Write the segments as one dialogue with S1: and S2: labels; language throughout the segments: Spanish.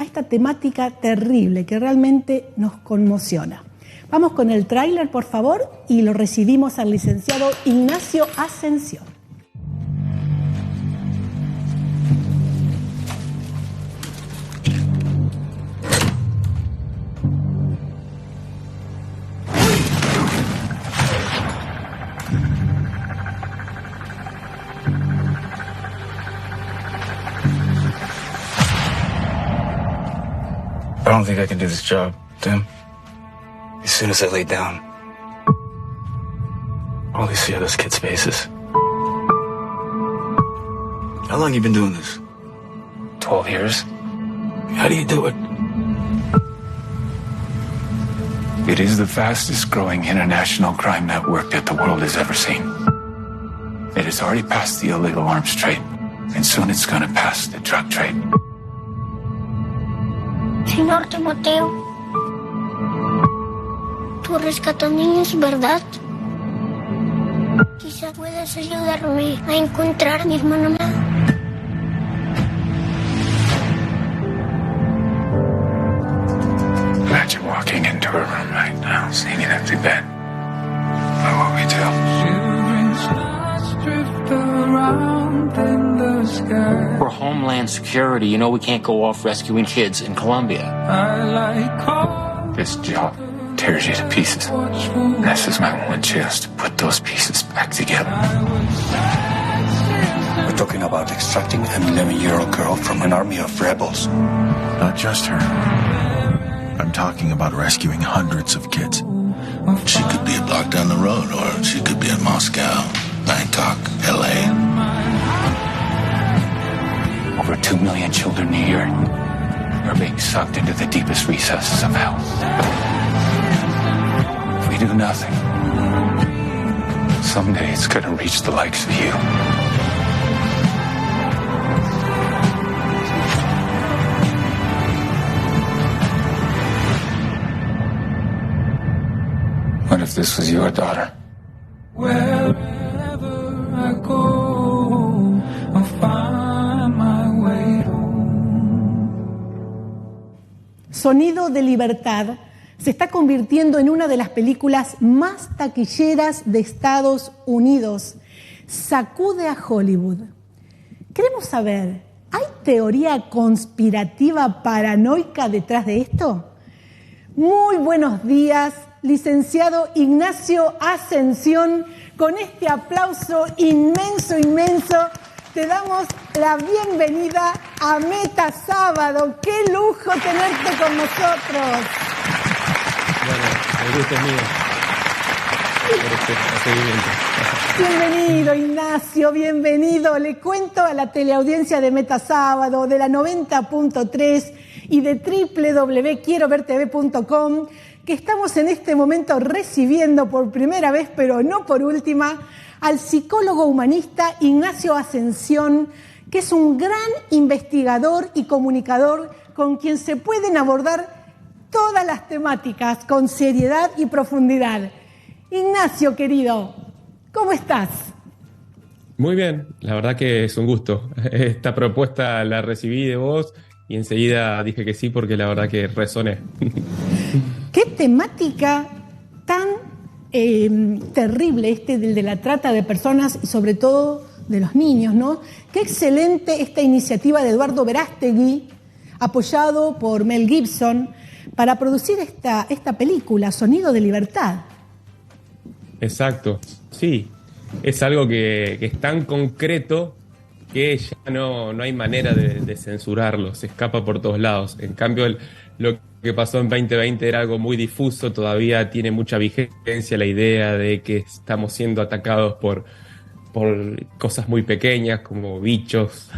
S1: a esta temática terrible que realmente nos conmociona. Vamos con el tráiler, por favor, y lo recibimos al licenciado Ignacio Ascensión.
S2: I don't think I can do this job, Tim. As soon as I lay down, all I see are those kids' faces. How long you been doing this? 12 years. How do you do it?
S3: It is the fastest growing international crime network that the world has ever seen. It has already passed the illegal arms trade, and soon it's going to pass the drug trade.
S4: Señor Timoteo, tú rescatas niños, ¿verdad? Quizás puedas ayudarme a encontrar a mi hermana.
S3: Imagine walking into a room right now, seeing an empty bed. What will we do?
S5: For Homeland Security, you know we can't go off rescuing kids in Colombia.
S3: This job tears you to pieces. This is my one chance to put those pieces back together.
S6: We're talking about extracting an 11-year-old girl from an army of rebels.
S7: Not just her. I'm talking about rescuing hundreds of kids.
S6: She could be a block down the road, or she could be in Moscow, Bangkok, LA.
S3: Over 2 million children a year are being sucked into the deepest recesses of hell. If we do nothing, someday it's gonna reach the likes of you. What if this was your daughter?
S8: Wherever I go, I'll find my way home.
S1: Sonido de Libertad se está convirtiendo en una de las películas más taquilleras de Estados Unidos. Sacude a Hollywood. Queremos saber, ¿hay teoría conspirativa paranoica detrás de esto? Muy buenos días, licenciado Ignacio Ascensión. Con este aplauso inmenso, te damos la bienvenida a Meta Sábado. ¡Qué lujo tenerte con nosotros!
S9: Bueno, el gusto es mío por este seguimiento.
S1: Bienvenido, Ignacio, bienvenido. Le cuento a la teleaudiencia de Meta Sábado, de la 90.3 y de www.quierovertv.com, que estamos en este momento recibiendo por primera vez, pero no por última, al psicólogo humanista Ignacio Ascensión, que es un gran investigador y comunicador con quien se pueden abordar todas las temáticas con seriedad y profundidad. Ignacio, querido, ¿cómo estás?
S9: Muy bien, la verdad que es un gusto. Esta propuesta la recibí de vos y enseguida dije que sí porque la verdad que resoné.
S1: ¿Qué temática tan terrible de la trata de personas y sobre todo de los niños, ¿no? Qué excelente esta iniciativa de Eduardo Verástegui, apoyado por Mel Gibson, para producir esta película, Sonido de Libertad.
S9: Exacto, sí. Es algo que es tan concreto que ya no hay manera de censurarlo, se escapa por todos lados. En cambio, lo que pasó en 2020 era algo muy difuso, todavía tiene mucha vigencia la idea de que estamos siendo atacados por cosas muy pequeñas como bichos,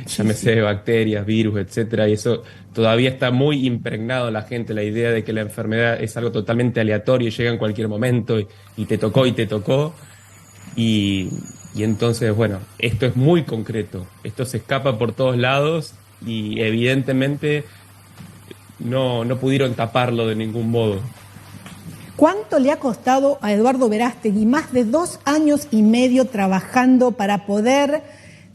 S9: llámese bacterias, virus, etcétera, y eso todavía está muy impregnado en la gente, la idea de que la enfermedad es algo totalmente aleatorio, llega en cualquier momento y te tocó, y entonces, bueno, esto es muy concreto, esto se escapa por todos lados y evidentemente no pudieron taparlo de ningún modo.
S1: ¿Cuánto le ha costado a Eduardo Verástegui? Más de 2 años y medio trabajando para poder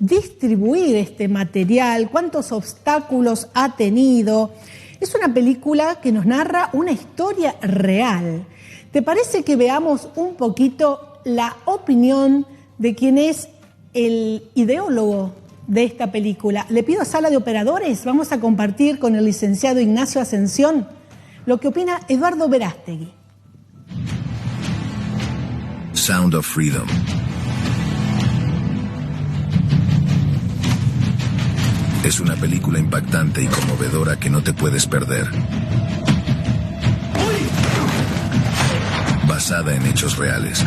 S1: distribuir este material, cuántos obstáculos ha tenido. Es una película que nos narra una historia real. ¿Te parece que veamos un poquito la opinión de quien es el ideólogo de esta película? Le pido a Sala de Operadores, vamos a compartir con el licenciado Ignacio Ascensión lo que opina Eduardo Verástegui.
S10: Sound of Freedom. Es una película impactante y conmovedora que no te puedes perder. Basada en hechos reales.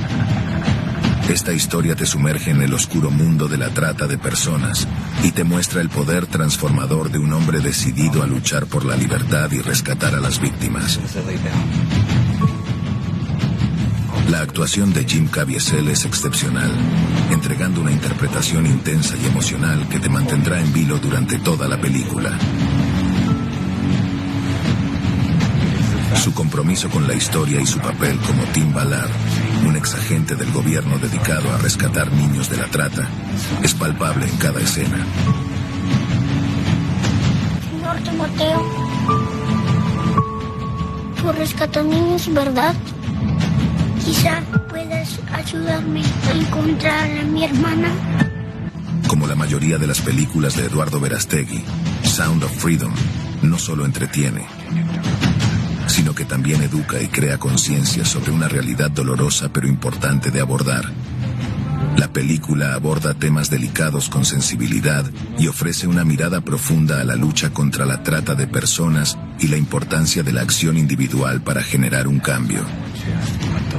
S10: Esta historia te sumerge en el oscuro mundo de la trata de personas y te muestra el poder transformador de un hombre decidido a luchar por la libertad y rescatar a las víctimas. La actuación de Jim Caviezel es excepcional, entregando una interpretación intensa y emocional que te mantendrá en vilo durante toda la película. Su compromiso con la historia y su papel como Tim Ballard, un exagente del gobierno dedicado a rescatar niños de la trata, es palpable en cada escena.
S4: Señor Timoteo, tú rescatas niños, ¿verdad? Quizá puedas ayudarme a encontrar a mi hermana.
S10: Como la mayoría de las películas de Eduardo Verástegui, Sound of Freedom no solo entretiene, sino que también educa y crea conciencia sobre una realidad dolorosa pero importante de abordar. La película aborda temas delicados con sensibilidad y ofrece una mirada profunda a la lucha contra la trata de personas y la importancia de la acción individual para generar un cambio.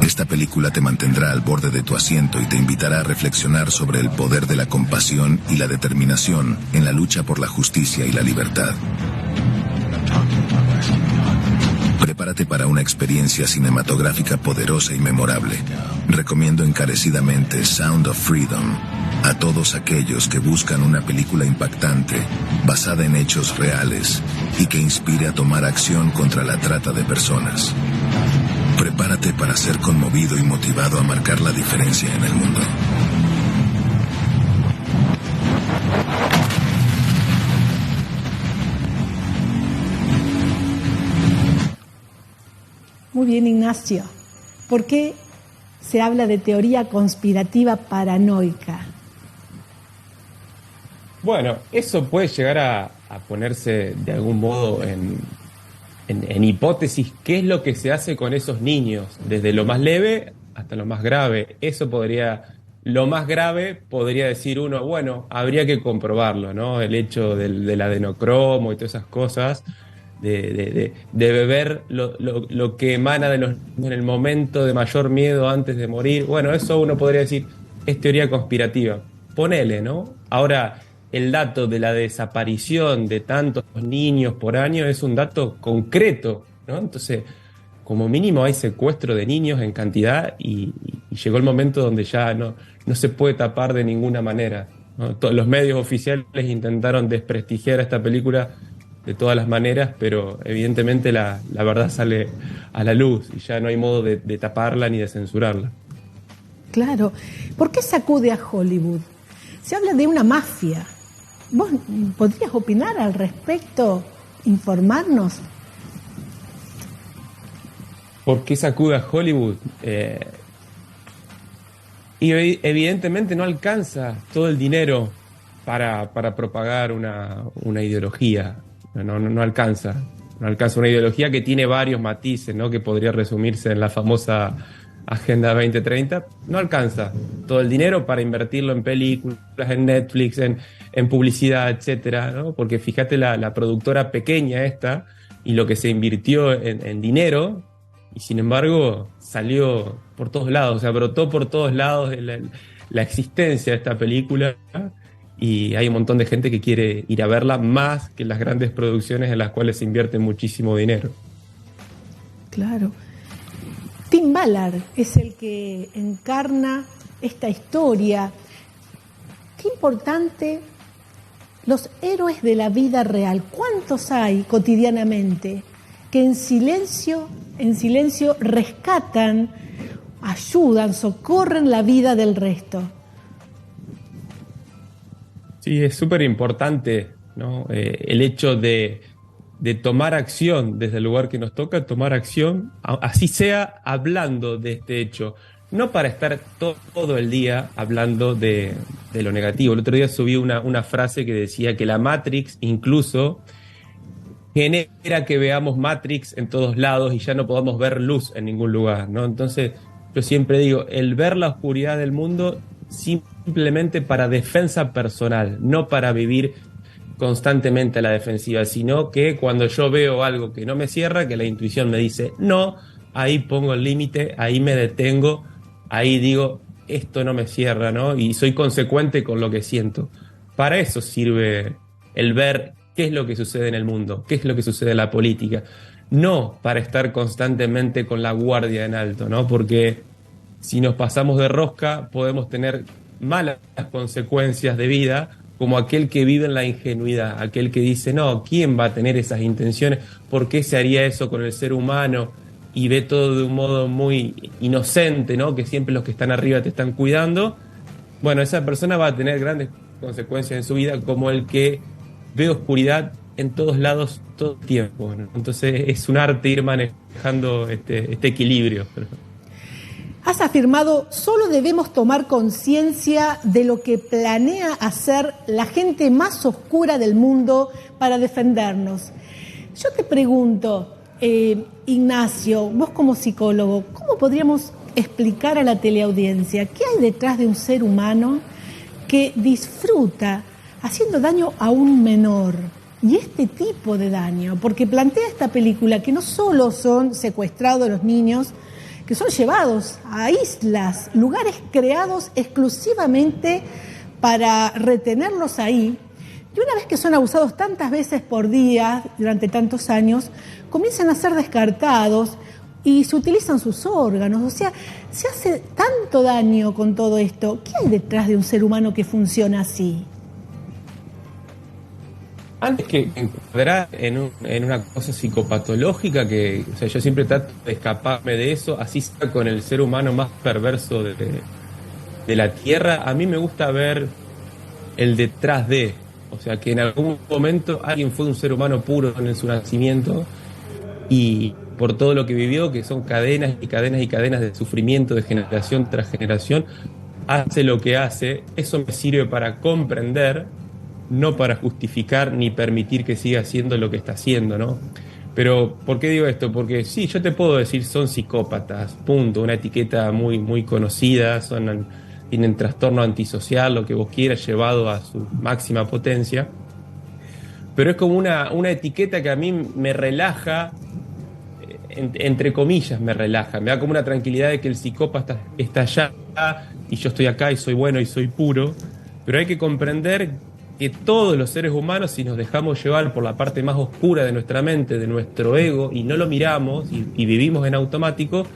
S10: Esta película te mantendrá al borde de tu asiento y te invitará a reflexionar sobre el poder de la compasión y la determinación en la lucha por la justicia y la libertad. Prepárate para una experiencia cinematográfica poderosa y memorable. Recomiendo encarecidamente Sound of Freedom a todos aquellos que buscan una película impactante, basada en hechos reales y que inspire a tomar acción contra la trata de personas. Prepárate para ser conmovido y motivado a marcar la diferencia en el mundo.
S1: Muy bien, Ignacio. ¿Por qué se habla de teoría conspirativa paranoica?
S9: Bueno, eso puede llegar a ponerse de algún modo en hipótesis. ¿Qué es lo que se hace con esos niños? Desde lo más leve hasta lo más grave. Lo más grave podría decir uno, bueno, habría que comprobarlo, ¿no? El hecho del adenocromo y todas esas cosas. De beber lo que emana de en el momento de mayor miedo antes de morir. Bueno, eso uno podría decir, es teoría conspirativa. Ponele, ¿no? Ahora, el dato de la desaparición de tantos niños por año es un dato concreto, ¿no? Entonces, como mínimo hay secuestro de niños en cantidad y llegó el momento donde ya no se puede tapar de ninguna manera, ¿no? Los medios oficiales intentaron desprestigiar a esta película de todas las maneras, pero evidentemente la verdad sale a la luz y ya no hay modo de taparla ni de censurarla.
S1: Claro. ¿Por qué sacude a Hollywood? Se habla de una mafia. ¿Vos podrías opinar al respecto? ¿Informarnos?
S9: ¿Por qué sacude a Hollywood? Y evidentemente no alcanza todo el dinero para propagar una ideología. No alcanza. No alcanza una ideología que tiene varios matices, ¿no? Que podría resumirse en la famosa Agenda 2030. No alcanza todo el dinero para invertirlo en películas, en Netflix, en publicidad, etcétera, ¿no? Porque fíjate la productora pequeña esta y lo que se invirtió en dinero, y sin embargo salió por todos lados, o sea, brotó por todos lados la existencia de esta película. Y hay un montón de gente que quiere ir a verla más que las grandes producciones en las cuales se invierte muchísimo dinero.
S1: Claro. Tim Ballard es el que encarna esta historia. Qué importante, los héroes de la vida real. ¿Cuántos hay cotidianamente que en silencio rescatan, ayudan, socorren la vida del resto?
S9: Sí, es súper importante, ¿no? El hecho de tomar acción desde el lugar que nos toca, tomar acción, así sea hablando de este hecho. No para estar todo el día hablando de lo negativo. El otro día subí una frase que decía que la Matrix incluso genera que veamos Matrix en todos lados y ya no podamos ver luz en ningún lugar, ¿no? Entonces, yo siempre digo, el ver la oscuridad del mundo simplemente para defensa personal, no para vivir constantemente a la defensiva, sino que cuando yo veo algo que no me cierra, que la intuición me dice no, ahí pongo el límite, ahí me detengo, ahí digo, esto no me cierra, ¿no? Y soy consecuente con lo que siento. Para eso sirve el ver qué es lo que sucede en el mundo, qué es lo que sucede en la política. No para estar constantemente con la guardia en alto, ¿no? Porque si nos pasamos de rosca podemos tener malas consecuencias de vida, como aquel que vive en la ingenuidad, aquel que dice, no, ¿quién va a tener esas intenciones? ¿Por qué se haría eso con el ser humano? Y ve todo de un modo muy inocente, ¿no? Que siempre los que están arriba te están cuidando. Bueno, esa persona va a tener grandes consecuencias en su vida, como el que ve oscuridad en todos lados todo el tiempo, ¿no? Entonces es un arte ir manejando este equilibrio.
S1: Has afirmado, solo debemos tomar conciencia de lo que planea hacer la gente más oscura del mundo para defendernos. Yo te pregunto, Ignacio, vos como psicólogo, ¿cómo podríamos explicar a la teleaudiencia qué hay detrás de un ser humano que disfruta haciendo daño a un menor? Y este tipo de daño, porque plantea esta película que no solo son secuestrados los niños, que son llevados a islas, lugares creados exclusivamente para retenerlos ahí, y una vez que son abusados tantas veces por día, durante tantos años, comienzan a ser descartados y se utilizan sus órganos. O sea, se hace tanto daño con todo esto. ¿Qué hay detrás de un ser humano que funciona así?
S9: Antes que encuadrar en una cosa psicopatológica, que, o sea, yo siempre trato de escaparme de eso, así sea con el ser humano más perverso de la Tierra, a mí me gusta ver el detrás de, o sea, que en algún momento alguien fue un ser humano puro en su nacimiento y por todo lo que vivió, que son cadenas y cadenas y cadenas de sufrimiento de generación tras generación, hace lo que hace. Eso me sirve para comprender, no para justificar ni permitir que siga haciendo lo que está haciendo, ¿no? Pero, ¿por qué digo esto? Porque sí, yo te puedo decir, son psicópatas, punto, una etiqueta muy, muy conocida, tienen trastorno antisocial, lo que vos quieras, llevado a su máxima potencia, pero es como una etiqueta que a mí me relaja, entre comillas me relaja, me da como una tranquilidad de que el psicópata está allá y yo estoy acá y soy bueno y soy puro, pero hay que comprender que todos los seres humanos, si nos dejamos llevar por la parte más oscura de nuestra mente, de nuestro ego, y no lo miramos y vivimos en automático,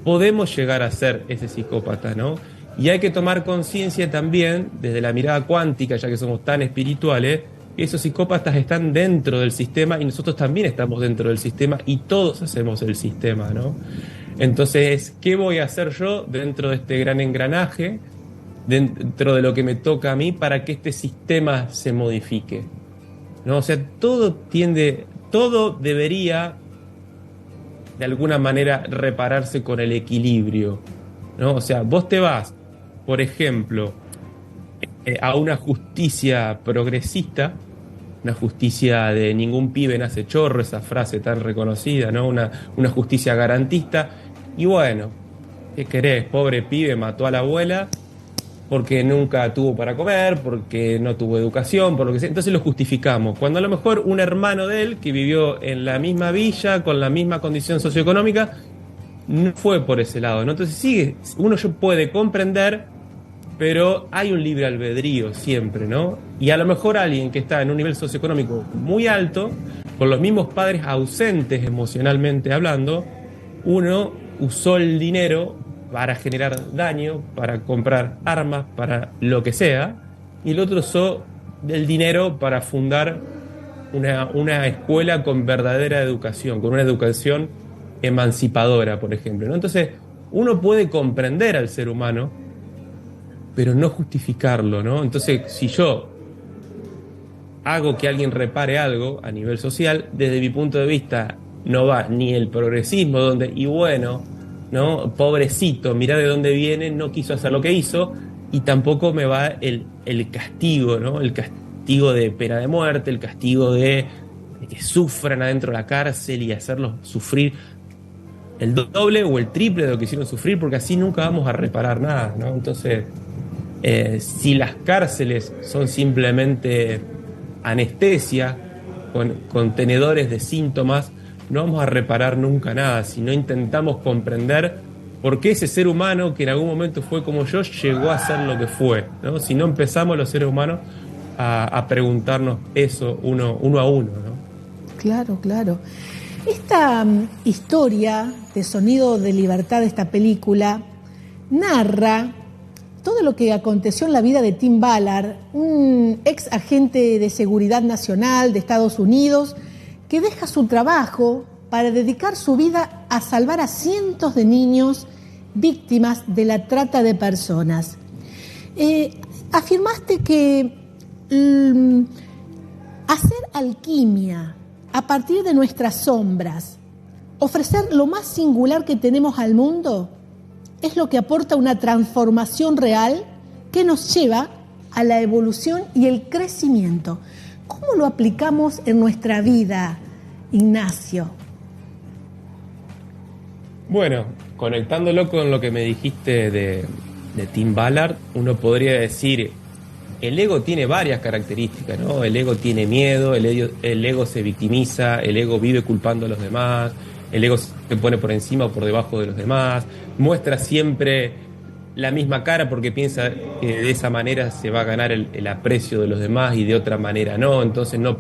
S9: podemos llegar a ser ese psicópata, ¿no? Y hay que tomar conciencia también, desde la mirada cuántica, ya que somos tan espirituales, que esos psicópatas están dentro del sistema y nosotros también estamos dentro del sistema y todos hacemos el sistema, ¿no? Entonces, ¿qué voy a hacer yo dentro de este gran engranaje, dentro de lo que me toca a mí, para que este sistema se modifique, ¿no? O sea, todo debería de alguna manera repararse con el equilibrio, ¿no? O sea, vos te vas, por ejemplo, a una justicia progresista, una justicia de ningún pibe nace chorro, esa frase tan reconocida, ¿no? Una justicia garantista, y bueno, ¿qué querés? Pobre pibe mató a la abuela porque nunca tuvo para comer, porque no tuvo educación, por lo que sea. Entonces lo justificamos. Cuando a lo mejor un hermano de él, que vivió en la misma villa, con la misma condición socioeconómica, no fue por ese lado, ¿no? Entonces sí, uno puede comprender, pero hay un libre albedrío siempre, ¿no? Y a lo mejor alguien que está en un nivel socioeconómico muy alto, con los mismos padres ausentes emocionalmente hablando, uno usó el dinero para generar daño, para comprar armas, para lo que sea, y el otro usó el dinero para fundar una escuela con verdadera educación, con una educación emancipadora, por ejemplo, ¿no? Entonces, uno puede comprender al ser humano, pero no justificarlo, ¿no? Entonces, si yo hago que alguien repare algo a nivel social, desde mi punto de vista no va ni el progresismo, donde, y bueno, ¿no? Pobrecito, mirá de dónde viene, no quiso hacer lo que hizo, y tampoco me va el castigo, ¿no? El castigo de pena de muerte, el castigo de que sufran adentro de la cárcel y hacerlos sufrir el doble o el triple de lo que hicieron sufrir, porque así nunca vamos a reparar nada, ¿no? Entonces, si las cárceles son simplemente anestesia, con contenedores de síntomas, no vamos a reparar nunca nada. Si no intentamos comprender por qué ese ser humano que en algún momento fue como yo llegó a ser lo que fue, ¿no? Si no empezamos los seres humanos a preguntarnos eso uno a uno, ¿no?
S1: Claro, claro. Esta historia de Sonido de Libertad, esta película, narra todo lo que aconteció en la vida de Tim Ballard, un ex agente de seguridad nacional de Estados Unidos que deja su trabajo para dedicar su vida a salvar a cientos de niños víctimas de la trata de personas. Afirmaste que hacer alquimia a partir de nuestras sombras, ofrecer lo más singular que tenemos al mundo, es lo que aporta una transformación real que nos lleva a la evolución y el crecimiento. ¿Cómo lo aplicamos en nuestra vida, Ignacio?
S9: Bueno, conectándolo con lo que me dijiste de Tim Ballard, uno podría decir, el ego tiene varias características, ¿no? El ego tiene miedo, el ego se victimiza, el ego vive culpando a los demás, el ego se pone por encima o por debajo de los demás, muestra siempre la misma cara porque piensa que de esa manera se va a ganar el aprecio de los demás y de otra manera no, entonces no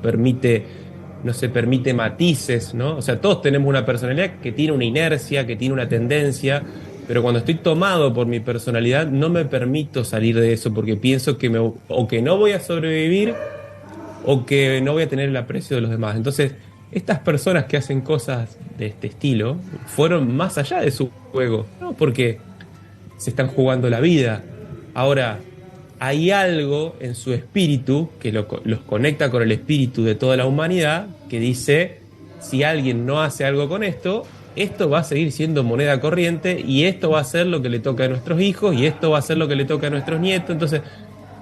S9: se permite matices, ¿no? O sea, todos tenemos una personalidad que tiene una inercia, que tiene una tendencia, pero cuando estoy tomado por mi personalidad no me permito salir de eso porque pienso que o que no voy a sobrevivir o que no voy a tener el aprecio de los demás. Entonces, estas personas que hacen cosas de este estilo fueron más allá de su juego, ¿no? Porque se están jugando la vida. Ahora, hay algo en su espíritu que los conecta con el espíritu de toda la humanidad que dice, si alguien no hace algo con esto va a seguir siendo moneda corriente y esto va a ser lo que le toca a nuestros hijos y esto va a ser lo que le toca a nuestros nietos. Entonces,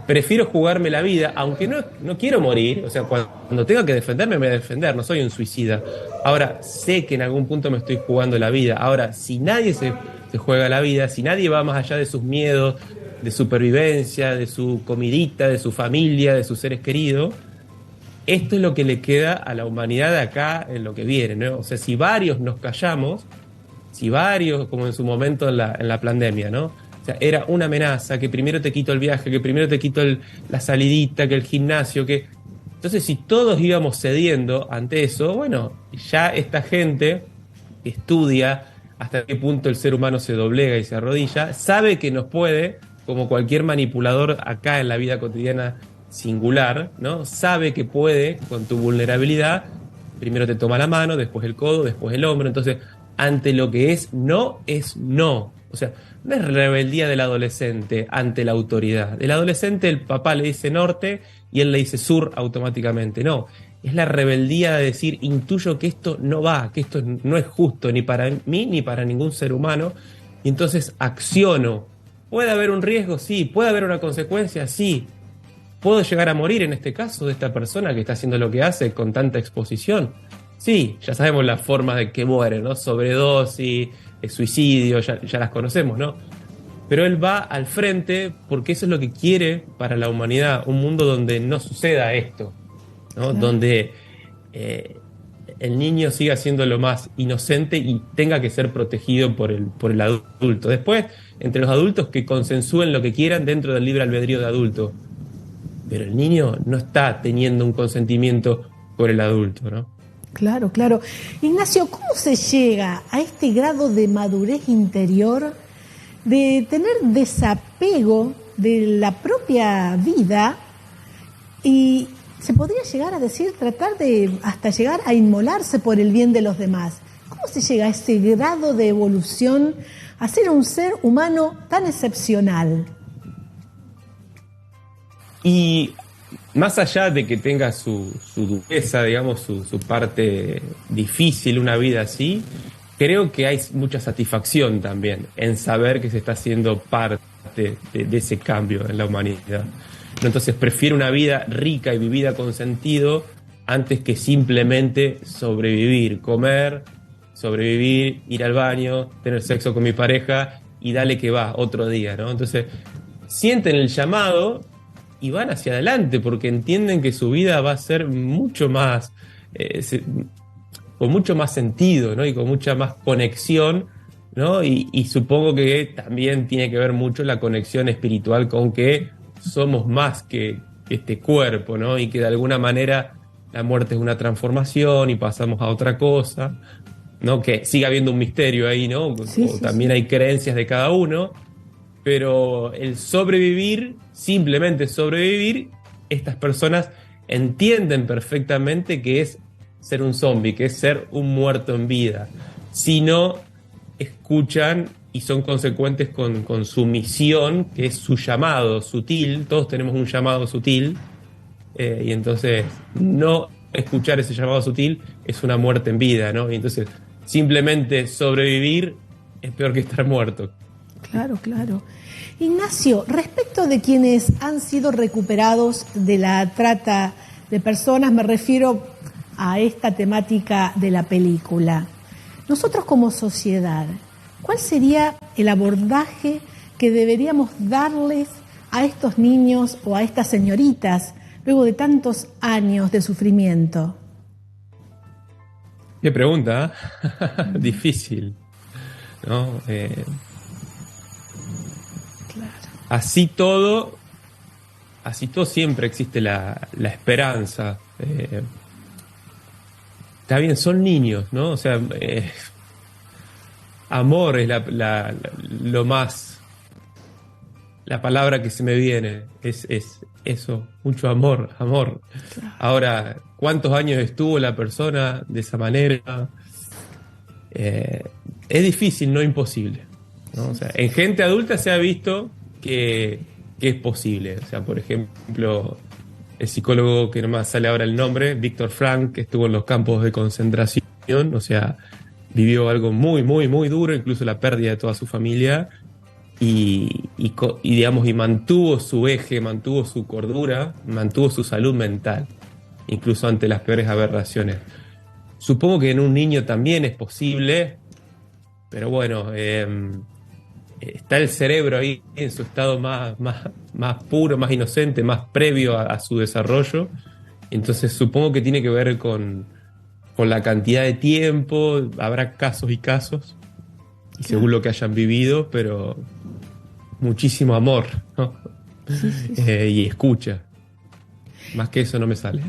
S9: prefiero jugarme la vida, aunque no quiero morir. O sea, cuando tenga que defenderme, me voy a defender, no soy un suicida. Ahora, sé que en algún punto me estoy jugando la vida. Ahora, si nadie se juega la vida, si nadie va más allá de sus miedos, de supervivencia, de su comidita, de su familia, de sus seres queridos, esto es lo que le queda a la humanidad de acá en lo que viene, ¿no? O sea, si varios nos callamos, si varios, como en su momento en la pandemia, ¿no? O sea, era una amenaza, que primero te quito el viaje, que primero te quito la salidita, que el gimnasio, que... Entonces, si todos íbamos cediendo ante eso, bueno, ya esta gente que estudia hasta qué punto el ser humano se doblega y se arrodilla, sabe que nos puede, como cualquier manipulador acá en la vida cotidiana singular, ¿no? Sabe que puede, con tu vulnerabilidad, primero te toma la mano, después el codo, después el hombro. Entonces, ante lo que es no. O sea, no es rebeldía del adolescente ante la autoridad. El adolescente, el papá le dice norte y él le dice sur automáticamente. No, es la rebeldía de decir, intuyo que esto no va, que esto no es justo ni para mí ni para ningún ser humano, y entonces acciono. ¿Puede haber un riesgo? Sí. ¿Puede haber una consecuencia? Sí. ¿Puedo llegar a morir en este caso de esta persona que está haciendo lo que hace con tanta exposición? Sí, ya sabemos las formas de que muere, ¿no? Sobredosis, suicidio, ya las conocemos, ¿no? Pero él va al frente porque eso es lo que quiere para la humanidad, un mundo donde no suceda esto, ¿no? Claro. Donde el niño siga siendo lo más inocente y tenga que ser protegido por el adulto. Después, entre los adultos que consensúen lo que quieran dentro del libre albedrío de adulto. Pero el niño no está teniendo un consentimiento por el adulto, ¿no?
S1: Claro, claro. Ignacio, ¿cómo se llega a este grado de madurez interior, de tener desapego de la propia vida y se podría llegar a decir, tratar de hasta llegar a inmolarse por el bien de los demás? ¿Cómo se llega a ese grado de evolución, a ser un ser humano tan excepcional?
S9: Y más allá de que tenga su dureza, digamos, su parte difícil, una vida así, creo que hay mucha satisfacción también en saber que se está haciendo parte de ese cambio en la humanidad. Entonces prefiero una vida rica y vivida con sentido antes que simplemente sobrevivir, comer, sobrevivir, ir al baño, tener sexo con mi pareja y dale que va otro día, ¿no? Entonces sienten el llamado y van hacia adelante porque entienden que su vida va a ser mucho más, con mucho más sentido, ¿no? Y con mucha más conexión, ¿no? Y supongo que también tiene que ver mucho la conexión espiritual con que somos más que este cuerpo, ¿no? Y que de alguna manera la muerte es una transformación y pasamos a otra cosa, ¿no? Que sigue habiendo un misterio ahí, ¿no? También hay creencias de cada uno, pero el sobrevivir, simplemente sobrevivir, estas personas entienden perfectamente que es ser un zombie, que es ser un muerto en vida. Si no escuchan y son consecuentes con su misión, que es su llamado sutil, todos tenemos un llamado sutil, y entonces no escuchar ese llamado sutil es una muerte en vida, ¿no? Y entonces simplemente sobrevivir es peor que estar muerto.
S1: Claro, claro. Ignacio, respecto de quienes han sido recuperados de la trata de personas, me refiero a esta temática de la película. Nosotros como sociedad, ¿cuál sería el abordaje que deberíamos darles a estos niños o a estas señoritas luego de tantos años de sufrimiento?
S9: Qué pregunta, ¿eh? Difícil, ¿no?
S1: Claro.
S9: Así todo siempre existe la esperanza. Está bien, son niños, ¿no? O sea, amor es lo más, la palabra que se me viene, es eso, mucho amor. Claro. Ahora, ¿cuántos años estuvo la persona de esa manera? Es difícil, no imposible, ¿no? O sea, en gente adulta se ha visto que es posible. O sea, por ejemplo, el psicólogo que no me sale ahora el nombre, Viktor Frankl, que estuvo en los campos de concentración, o sea, vivió algo muy, muy, muy duro, incluso la pérdida de toda su familia, y digamos, y mantuvo su eje, mantuvo su cordura, mantuvo su salud mental, incluso ante las peores aberraciones. Supongo que en un niño también es posible, pero bueno, está el cerebro ahí en su estado más puro, más inocente, más previo a su desarrollo. Entonces supongo que tiene que ver con la cantidad de tiempo. Habrá casos y casos, y según lo que hayan vivido, pero muchísimo amor, ¿no? Sí. Y escucha. Más que eso no me sale.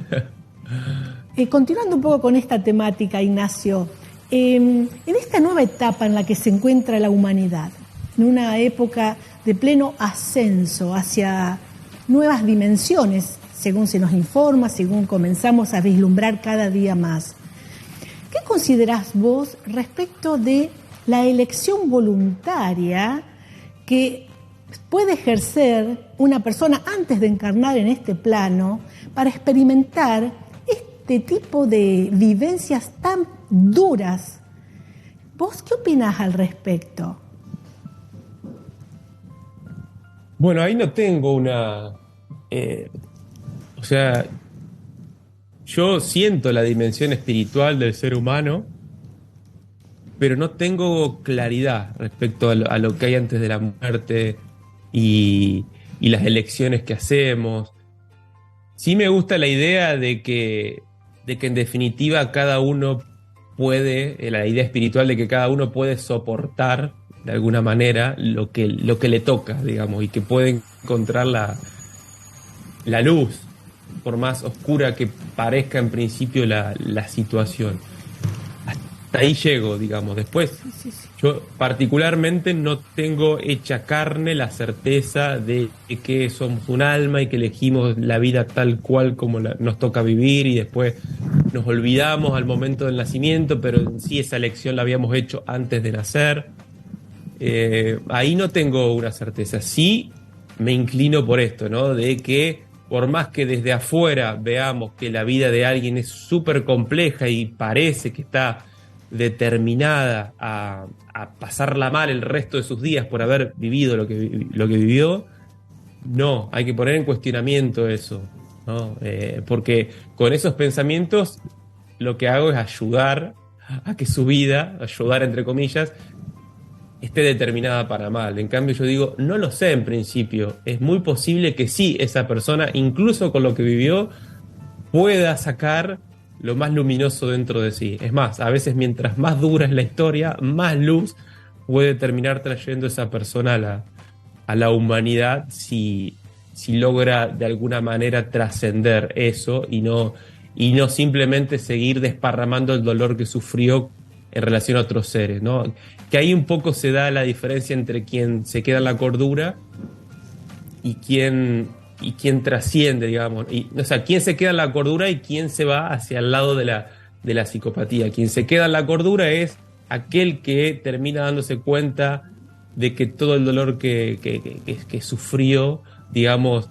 S1: Continuando un poco con esta temática, Ignacio, en esta nueva etapa en la que se encuentra la humanidad, en una época de pleno ascenso hacia nuevas dimensiones, según se nos informa, según comenzamos a vislumbrar cada día más. ¿Qué considerás vos respecto de la elección voluntaria que puede ejercer una persona antes de encarnar en este plano para experimentar este tipo de vivencias tan duras? ¿Vos qué opinás al respecto?
S9: Bueno, ahí no tengo una... o sea, yo siento la dimensión espiritual del ser humano, pero no tengo claridad respecto a lo que hay antes de la muerte y las elecciones que hacemos. Sí me gusta la idea de que en definitiva cada uno puede, la idea espiritual de que cada uno puede soportar de alguna manera lo que le toca, digamos, y que puede encontrar la luz, por más oscura que parezca en principio la situación. Hasta ahí llego, digamos. Después, yo particularmente no tengo hecha carne la certeza de que somos un alma y que elegimos la vida tal cual como nos toca vivir, y después nos olvidamos al momento del nacimiento, pero en sí esa elección la habíamos hecho antes de nacer. Ahí no tengo una certeza. Sí me inclino por esto, ¿no? De que por más que desde afuera veamos que la vida de alguien es súper compleja y parece que está determinada a pasarla mal el resto de sus días por haber vivido lo que vivió, no, hay que poner en cuestionamiento eso, ¿no? Porque con esos pensamientos lo que hago es ayudar a que su vida, ayudar entre comillas, esté determinada para mal. En cambio yo digo, no lo sé en principio, es muy posible que sí, esa persona, incluso con lo que vivió, pueda sacar lo más luminoso dentro de sí. Es más, a veces mientras más dura es la historia, más luz puede terminar trayendo esa persona a la humanidad si logra de alguna manera trascender eso y no simplemente seguir desparramando el dolor que sufrió en relación a otros seres, ¿no? Que ahí un poco se da la diferencia entre quien se queda en la cordura y quien trasciende, digamos. O sea, quién se queda en la cordura y quién se va hacia el lado de la psicopatía. Quien se queda en la cordura es aquel que termina dándose cuenta de que todo el dolor que sufrió, digamos,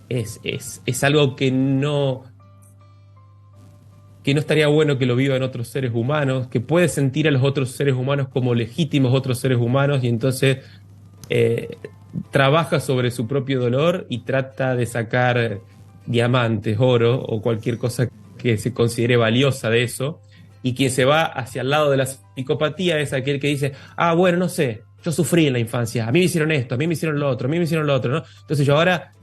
S9: es algo que no estaría bueno que lo vivan otros seres humanos, que puede sentir a los otros seres humanos como legítimos otros seres humanos y entonces trabaja sobre su propio dolor y trata de sacar diamantes, oro o cualquier cosa que se considere valiosa de eso. Y quien se va hacia el lado de la psicopatía es aquel que dice, bueno, no sé, yo sufrí en la infancia, a mí me hicieron esto, a mí me hicieron lo otro, a mí me hicieron lo otro, ¿no? Entonces yo ahora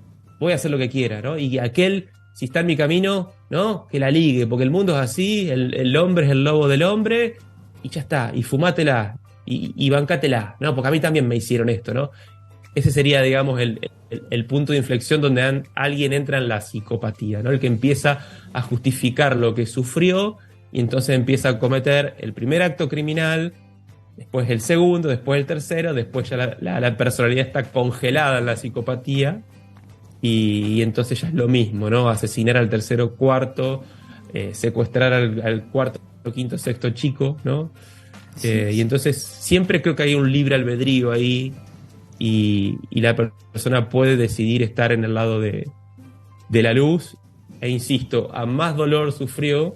S9: voy a hacer lo que quiera, ¿no? Y aquel, si está en mi camino, ¿no? Que la ligue, porque el mundo es así, el hombre es el lobo del hombre, y ya está, y fumátela, y bancátela, ¿no? Porque a mí también me hicieron esto, ¿no? Ese sería, digamos, el punto de inflexión donde alguien entra en la psicopatía, ¿no? El que empieza a justificar lo que sufrió y entonces empieza a cometer el primer acto criminal, después el segundo, después el tercero, después ya la personalidad está congelada en la psicopatía y entonces ya es lo mismo, ¿no? Asesinar al tercero, cuarto, secuestrar al cuarto, quinto, sexto chico, ¿no? Sí. Y entonces siempre creo que hay un libre albedrío ahí y la persona puede decidir estar en el lado de la luz e insisto, a más dolor sufrió,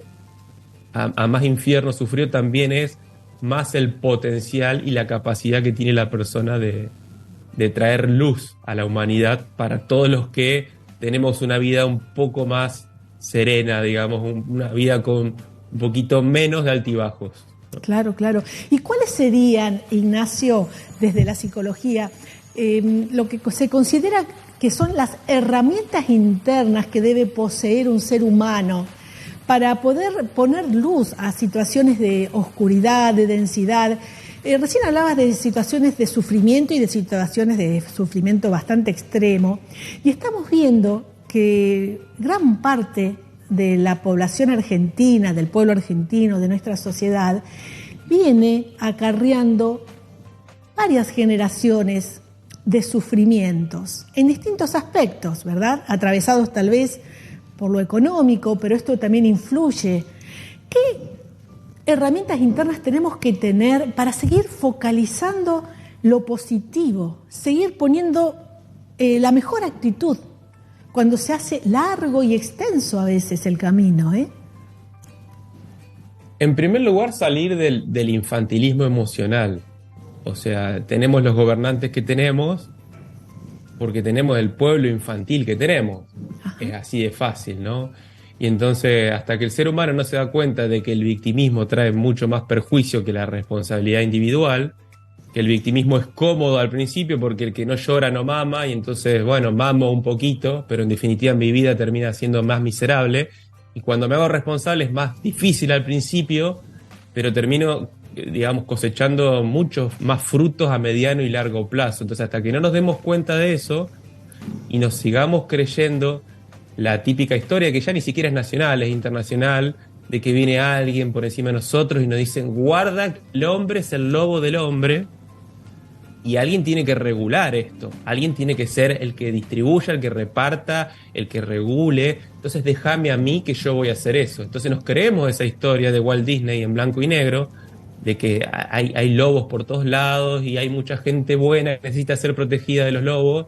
S9: a más infierno sufrió, también es más el potencial y la capacidad que tiene la persona de traer luz a la humanidad para todos los que tenemos una vida un poco más serena, digamos, una vida con un poquito menos de altibajos.
S1: Claro, claro. ¿Y cuáles serían, Ignacio, desde la psicología, lo que se considera que son las herramientas internas que debe poseer un ser humano para poder poner luz a situaciones de oscuridad, de densidad? Recién hablabas de situaciones de sufrimiento y de situaciones de sufrimiento bastante extremo, y estamos viendo que gran parte de la población argentina, del pueblo argentino, de nuestra sociedad, viene acarreando varias generaciones de sufrimientos en distintos aspectos, ¿verdad? Atravesados tal vez por lo económico, pero esto también influye. ¿Qué herramientas internas tenemos que tener para seguir focalizando lo positivo, seguir poniendo la mejor actitud cuando se hace largo y extenso a veces el camino, ¿eh?
S9: En primer lugar, salir del infantilismo emocional. O sea, tenemos los gobernantes que tenemos porque tenemos el pueblo infantil que tenemos. Ajá. Es así de fácil, ¿no? Y entonces, hasta que el ser humano no se da cuenta de que el victimismo trae mucho más perjuicio que la responsabilidad individual, que el victimismo es cómodo al principio porque el que no llora no mama, y entonces, bueno, mamo un poquito, pero en definitiva mi vida termina siendo más miserable, y cuando me hago responsable es más difícil al principio, pero termino, digamos, cosechando muchos más frutos a mediano y largo plazo. Entonces, hasta que no nos demos cuenta de eso y nos sigamos creyendo la típica historia, que ya ni siquiera es nacional, es internacional, de que viene alguien por encima de nosotros y nos dicen, guarda, el hombre es el lobo del hombre, y alguien tiene que regular esto, alguien tiene que ser el que distribuya, el que reparta, el que regule, entonces déjame a mí que yo voy a hacer eso. Entonces nos creemos esa historia de Walt Disney en blanco y negro, de que hay lobos por todos lados y hay mucha gente buena que necesita ser protegida de los lobos,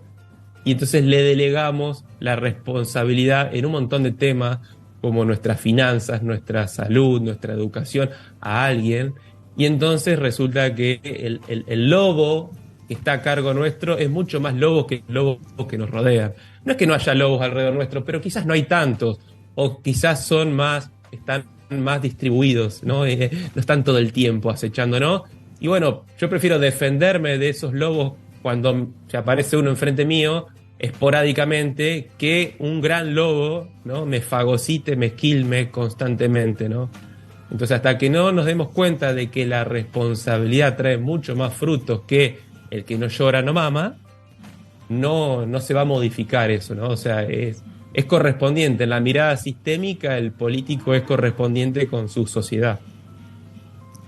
S9: y entonces le delegamos la responsabilidad en un montón de temas, como nuestras finanzas, nuestra salud, nuestra educación, a alguien, y entonces resulta que el lobo que está a cargo nuestro es mucho más lobo que el lobo que nos rodean. No es que no haya lobos alrededor nuestro, pero quizás no hay tantos, o quizás están más distribuidos, ¿no? No están todo el tiempo acechando, ¿no? Y bueno, yo prefiero defenderme de esos lobos cuando se aparece uno enfrente mío, esporádicamente, que un gran lobo, ¿no? Me fagocite, me esquilme constantemente, ¿no? Entonces, hasta que no nos demos cuenta de que la responsabilidad trae mucho más frutos que el que no llora no mama, no se va a modificar eso, ¿no? O sea, es correspondiente. En la mirada sistémica, el político es correspondiente con su sociedad.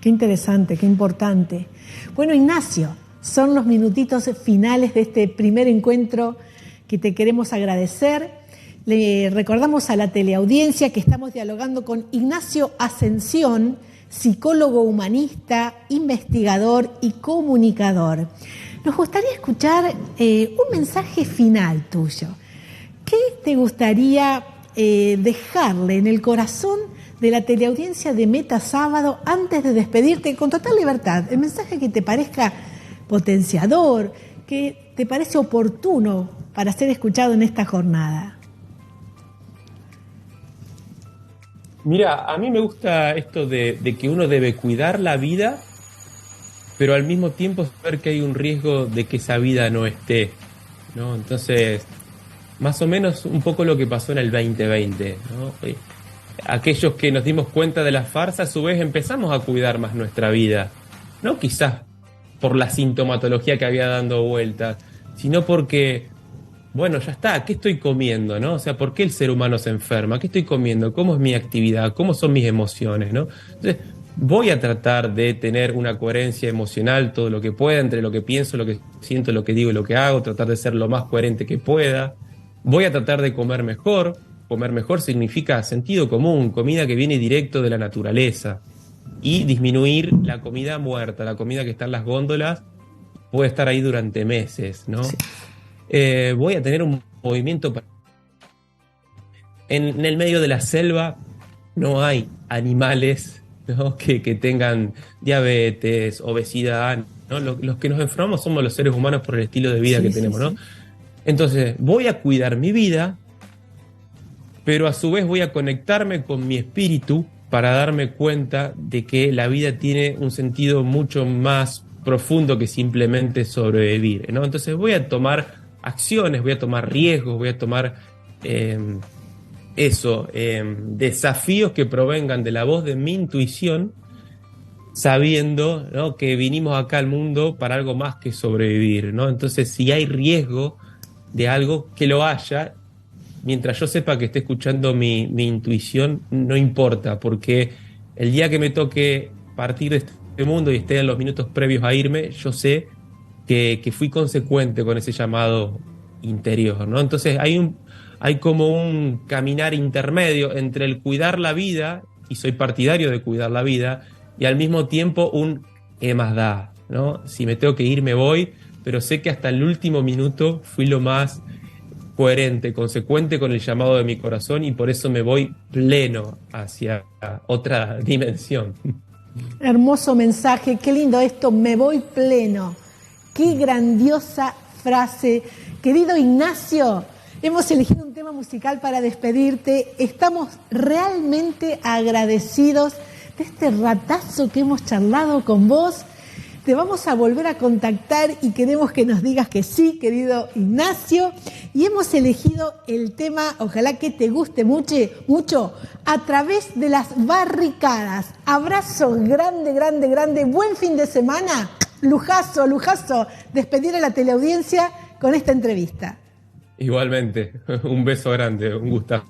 S1: Qué interesante, qué importante. Bueno, Ignacio, son los minutitos finales de este primer encuentro que te queremos agradecer. Le recordamos a la teleaudiencia que estamos dialogando con Ignacio Ascensión, psicólogo humanista, investigador y comunicador. Nos gustaría escuchar un mensaje final tuyo. ¿Qué te gustaría dejarle en el corazón de la teleaudiencia de Meta Sábado antes de despedirte con total libertad? El mensaje que te parezca potenciador, que te parece oportuno para ser escuchado en esta jornada.
S9: Mira, a mí me gusta esto de que uno debe cuidar la vida, pero al mismo tiempo saber que hay un riesgo de que esa vida no esté, ¿no? Entonces, más o menos un poco lo que pasó en el 2020, ¿no? Aquellos que nos dimos cuenta de la farsa, a su vez empezamos a cuidar más nuestra vida, no quizás por la sintomatología que había dando vueltas, sino porque, bueno, ya está, ¿qué estoy comiendo, no? O sea, ¿por qué el ser humano se enferma? ¿Qué estoy comiendo? ¿Cómo es mi actividad? ¿Cómo son mis emociones, no? Entonces, voy a tratar de tener una coherencia emocional todo lo que pueda entre lo que pienso, lo que siento, lo que digo y lo que hago, tratar de ser lo más coherente que pueda. Voy a tratar de comer mejor. Comer mejor significa sentido común, comida que viene directo de la naturaleza. Y disminuir la comida muerta, la comida que está en las góndolas, puede estar ahí durante meses, ¿no? Sí. Voy a tener un movimiento. En el medio de la selva no hay animales, ¿no? que tengan diabetes, obesidad, ¿no? Los que nos enfermamos somos los seres humanos por el estilo de vida que tenemos, ¿no? Entonces, voy a cuidar mi vida, pero a su vez voy a conectarme con mi espíritu para darme cuenta de que la vida tiene un sentido mucho más profundo que simplemente sobrevivir, ¿no? Entonces voy a tomar acciones, voy a tomar riesgos, voy a tomar desafíos que provengan de la voz de mi intuición, sabiendo, ¿no? que vinimos acá al mundo para algo más que sobrevivir, ¿no? Entonces, si hay riesgo de algo, que lo haya, mientras yo sepa que esté escuchando mi intuición, no importa, porque el día que me toque partir de este mundo y esté en los minutos previos a irme, yo sé que fui consecuente con ese llamado interior, ¿no? Entonces hay como un caminar intermedio entre el cuidar la vida, y soy partidario de cuidar la vida, y al mismo tiempo un ¿qué más da? ¿No? Si me tengo que ir, me voy, pero sé que hasta el último minuto fui lo más coherente, consecuente con el llamado de mi corazón, y por eso me voy pleno hacia otra dimensión.
S1: Hermoso mensaje, qué lindo esto, me voy pleno. Qué grandiosa frase. Querido Ignacio, hemos elegido un tema musical para despedirte. Estamos realmente agradecidos de este ratazo que hemos charlado con vos. Te vamos a volver a contactar y queremos que nos digas que sí, querido Ignacio. Y hemos elegido el tema, ojalá que te guste mucho, A través de las barricadas. Abrazo grande, grande, grande. Buen fin de semana. Lujazo, lujazo. Despedir a la teleaudiencia con esta entrevista.
S9: Igualmente. Un beso grande, un gustazo.